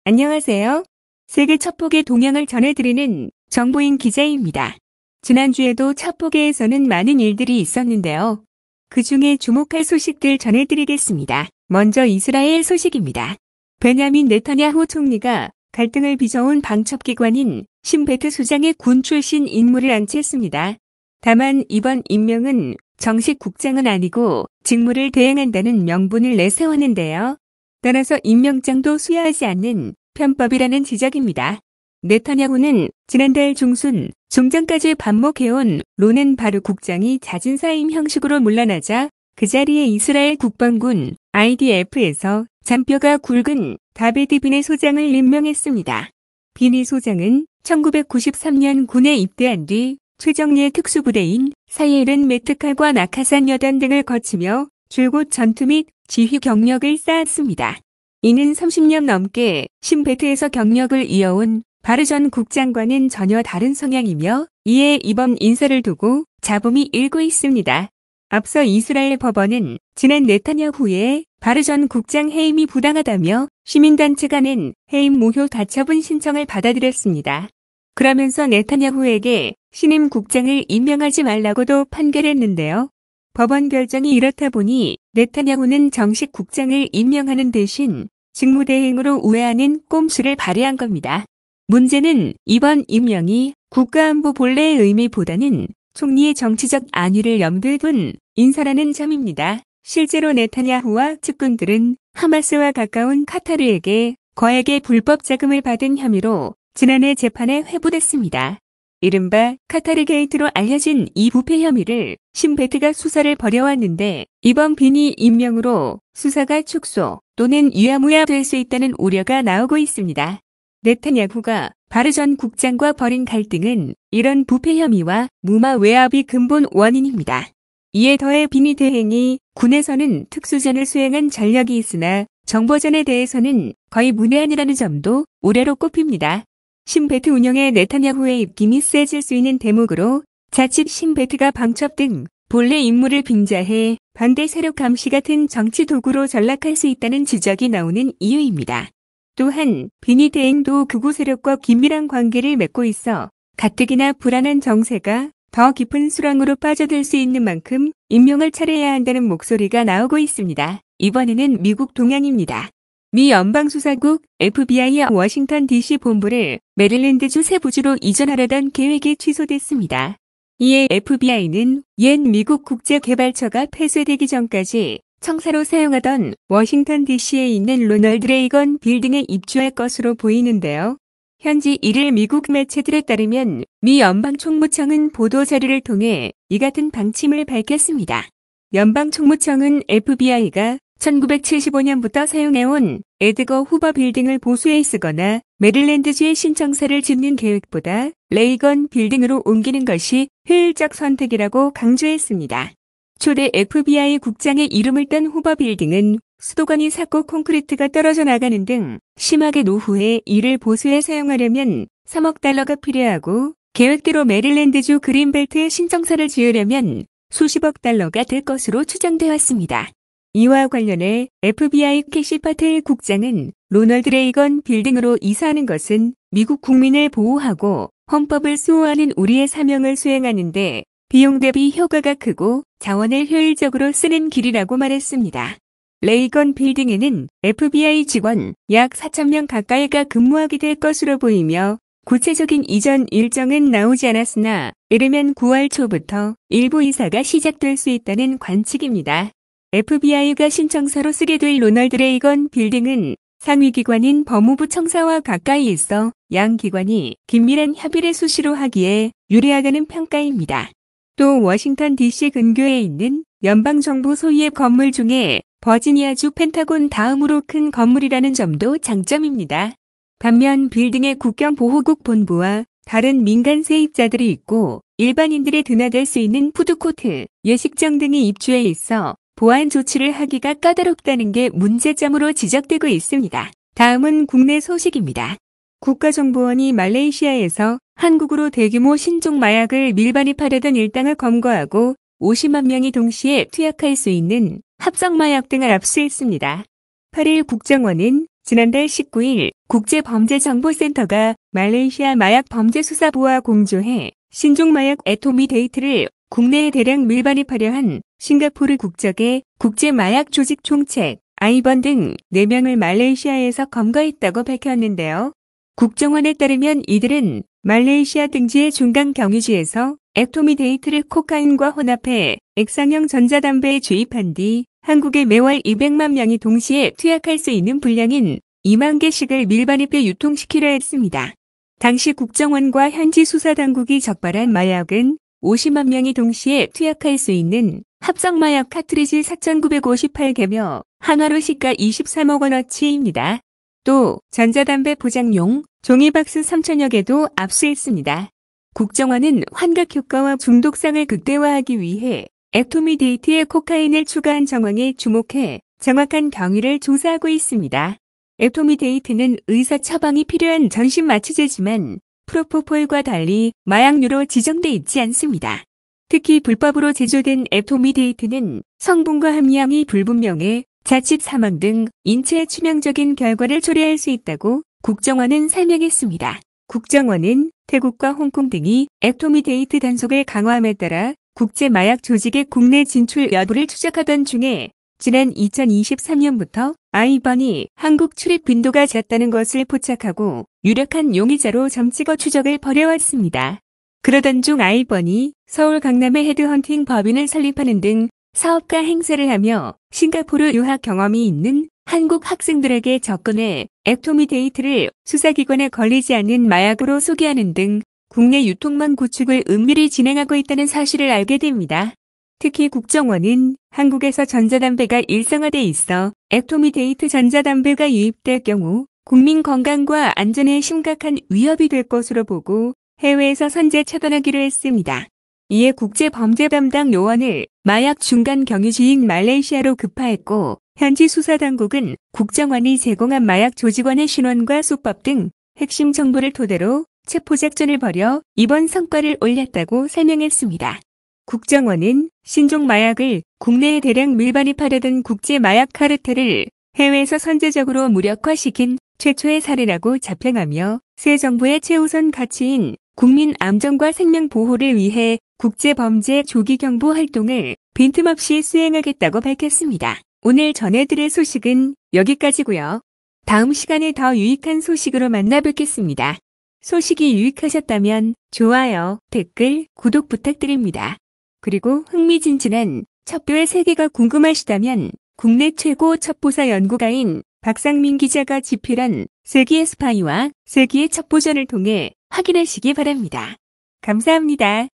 안녕하세요. 세계 첩보계 동향을 전해드리는 정보인 기자입니다. 지난주에도 첩보계에서는 많은 일들이 있었는데요. 그 중에 주목할 소식들 전해드리겠습니다. 먼저 이스라엘 소식입니다. 베냐민 네타냐후 총리가 갈등을 빚어온 방첩기관인 신베트 수장의 군 출신 인물을 안치했습니다. 다만 이번 임명은 정식 국장은 아니고 직무를 대행한다는 명분을 내세웠는데요. 따라서 임명장도 수여하지 않는 편법이라는 지적입니다. 네타냐후는 지난달 중순 종장까지 반목해온 로넨 바르 국장이 잦은 사임 형식으로 물러나자 그 자리에 이스라엘 국방군 IDF에서 잔뼈가 굵은 다베드 비네 소장을 임명했습니다. 비니 소장은 1993년 군에 입대한 뒤 최정예 특수부대인 사예른 메트칼과 나카산 여단 등을 거치며 줄곧 전투 및 지휘 경력을 쌓았습니다. 이는 30년 넘게 신베트에서 경력을 이어온 바르 전 국장과는 전혀 다른 성향이며 이에 이번 인사를 두고 잡음이 일고 있습니다. 앞서 이스라엘 법원은 지난 네타냐후의 바르 전 국장 해임이 부당하다며 시민단체가 낸 해임 무효 가처분 신청을 받아들였습니다. 그러면서 네타냐후에게 신임 국장을 임명하지 말라고도 판결했는데요. 법원 결정이 이렇다 보니 네타냐후는 정식 국장을 임명하는 대신 직무대행으로 우회하는 꼼수를 발휘한 겁니다. 문제는 이번 임명이 국가안보 본래의 의미보다는 총리의 정치적 안위를 염두에 둔 인사라는 점입니다. 실제로 네타냐후와 측근들은 하마스와 가까운 카타르에게 거액의 불법 자금을 받은 혐의로 지난해 재판에 회부됐습니다. 이른바 카타르 게이트로 알려진 이 부패 혐의를 신베트가 수사를 벌여왔는데 이번 비니 임명으로 수사가 축소 또는 유야무야 될 수 있다는 우려가 나오고 있습니다. 네타냐후가 바르 전 국장과 벌인 갈등은 이런 부패 혐의와 무마 외압이 근본 원인입니다. 이에 더해 비니 대행이 군에서는 특수전을 수행한 전력이 있으나 정보전에 대해서는 거의 문외한이라는 점도 우려로 꼽힙니다. 신베트 운영에 네타냐후의 입김이 세질 수 있는 대목으로 자칫 신베트가 방첩 등 본래 임무를 빙자해 반대 세력 감시 같은 정치 도구로 전락할 수 있다는 지적이 나오는 이유입니다. 또한 비니 대행도 극우 세력과 긴밀한 관계를 맺고 있어 가뜩이나 불안한 정세가 더 깊은 수렁으로 빠져들 수 있는 만큼 임명을 차려야 한다는 목소리가 나오고 있습니다. 이번에는 미국 동향입니다. 미 연방수사국 FBI의 워싱턴 DC 본부를 메릴랜드주 세부주로 이전하려던 계획이 취소됐습니다. 이에 FBI는 옛 미국 국제개발처가 폐쇄되기 전까지 청사로 사용하던 워싱턴 DC에 있는 로널드 레이건 빌딩에 입주할 것으로 보이는데요. 현지 1일 미국 매체들에 따르면 미 연방총무청은 보도자료를 통해 이 같은 방침을 밝혔습니다. 연방총무청은 FBI가 1975년부터 사용해온 에드거 후버 빌딩을 보수해 쓰거나 메릴랜드주의 신청사를 짓는 계획보다 레이건 빌딩으로 옮기는 것이 효율적 선택이라고 강조했습니다. 초대 FBI 국장의 이름을 딴 후버 빌딩은 수도관이 삭고 콘크리트가 떨어져 나가는 등 심하게 노후해 이를 보수해 사용하려면 3억 달러가 필요하고 계획대로 메릴랜드주 그린벨트에 신청사를 지으려면 수십억 달러가 될 것으로 추정되어 왔습니다. 이와 관련해 FBI 캐시 파텔 국장은 로널드 레이건 빌딩으로 이사하는 것은 미국 국민을 보호하고 헌법을 수호하는 우리의 사명을 수행하는데 비용 대비 효과가 크고 자원을 효율적으로 쓰는 길이라고 말했습니다. 레이건 빌딩에는 FBI 직원 약 4,000명 가까이가 근무하게 될 것으로 보이며 구체적인 이전 일정은 나오지 않았으나 이르면 9월 초부터 일부 이사가 시작될 수 있다는 관측입니다. FBI가 신청사로 쓰게 될 로널드 레이건 빌딩은 상위기관인 법무부 청사와 가까이 있어 양 기관이 긴밀한 협의를 수시로 하기에 유리하다는 평가입니다. 또 워싱턴 DC 근교에 있는 연방정부 소유의 건물 중에 버지니아주 펜타곤 다음으로 큰 건물이라는 점도 장점입니다. 반면 빌딩의 국경보호국 본부와 다른 민간 세입자들이 있고 일반인들이 드나들 수 있는 푸드코트, 예식장 등이 입주해 있어 보안 조치를 하기가 까다롭다는 게 문제점으로 지적되고 있습니다. 다음은 국내 소식입니다. 국가정보원이 말레이시아에서 한국으로 대규모 신종 마약을 밀반입하려던 일당을 검거하고 50만 명이 동시에 투약할 수 있는 합성 마약 등을 압수했습니다. 8일 국정원은 지난달 19일 국제범죄정보센터가 말레이시아 마약범죄수사부와 공조해 신종마약 애토미 데이트를 국내에 대량 밀반입하려 한 싱가포르 국적의 국제마약 조직 총책 아이번 등 4명을 말레이시아에서 검거했다고 밝혔는데요. 국정원에 따르면 이들은 말레이시아 등지의 중간 경유지에서 애토미 데이트를 코카인과 혼합해 액상형 전자담배에 주입한 뒤 한국에 매월 200만 명이 동시에 투약할 수 있는 분량인 2만 개씩을 밀반입해 유통시키려 했습니다. 당시 국정원과 현지 수사당국이 적발한 마약은 50만 명이 동시에 투약할 수 있는 합성마약 카트리지 4,958개며 한화로 시가 23억 원어치입니다. 또 전자담배 포장용 종이박스 3천여 개도 압수했습니다. 국정원은 환각 효과와 중독성을 극대화하기 위해 애토미 데이트에 코카인을 추가한 정황에 주목해 정확한 경위를 조사하고 있습니다. 애토미 데이트는 의사 처방이 필요한 전신 마취제지만 프로포폴과 달리 마약류로 지정돼 있지 않습니다. 특히 불법으로 제조된 애토미 데이트는 성분과 함량이 불분명해 자칫 사망 등 인체에 치명적인 결과를 초래할 수 있다고 국정원은 설명했습니다. 국정원은 태국과 홍콩 등이 애토미 데이트 단속을 강화함에 따라 국제마약 조직의 국내 진출 여부를 추적하던 중에 지난 2023년부터 아이번이 한국 출입 빈도가 잦다는 것을 포착하고 유력한 용의자로 점찍어 추적을 벌여왔습니다. 그러던 중 아이번이 서울 강남에 헤드헌팅 법인을 설립하는 등 사업가 행세를 하며 싱가포르 유학 경험이 있는 한국 학생들에게 접근해 애토미 데이트를 수사기관에 걸리지 않는 마약으로 소개하는 등 국내 유통망 구축을 은밀히 진행하고 있다는 사실을 알게 됩니다. 특히 국정원은 한국에서 전자담배가 일상화돼 있어 애토미 데이트 전자담배가 유입될 경우 국민 건강과 안전에 심각한 위협이 될 것으로 보고 해외에서 선제 차단하기로 했습니다. 이에 국제범죄 담당 요원을 마약 중간 경유지인 말레이시아로 급파했고 현지 수사당국은 국정원이 제공한 마약 조직원의 신원과 수법 등 핵심 정보를 토대로 체포작전을 벌여 이번 성과를 올렸다고 설명했습니다. 국정원은 신종 마약을 국내에 대량 밀반입하려던 국제마약 카르텔을 해외에서 선제적으로 무력화시킨 최초의 사례라고 자평하며 새 정부의 최우선 가치인 국민 안전과 생명 보호를 위해 국제범죄 조기 경보 활동을 빈틈없이 수행하겠다고 밝혔습니다. 오늘 전해드릴 소식은 여기까지고요. 다음 시간에 더 유익한 소식으로 만나 뵙겠습니다. 소식이 유익하셨다면 좋아요, 댓글, 구독 부탁드립니다. 그리고 흥미진진한 첩보의 세계가 궁금하시다면 국내 최고 첩보사 연구가인 박상민 기자가 집필한 세기의 스파이와 세기의 첩보전을 통해 확인하시기 바랍니다. 감사합니다.